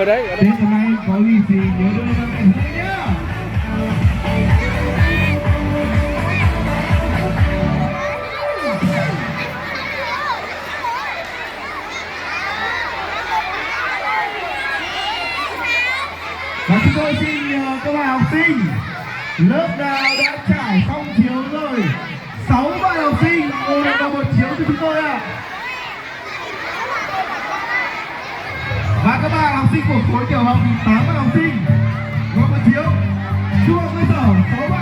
ở đấy. Tết hôm nay có lì xì nhớ đưa cho mẹ Hương nhá. Và chúng tôi xin nhờ các bạn học sinh lớp nào đã trải xong chiếu rồi, 6 bạn học sinh ngồi vào một chiếu cho chúng tôi ạ. Và các bạn học sinh của khối tiểu học thì 8 bạn học sinh ngồi một chiếu. Trung học cơ sở 6 bạn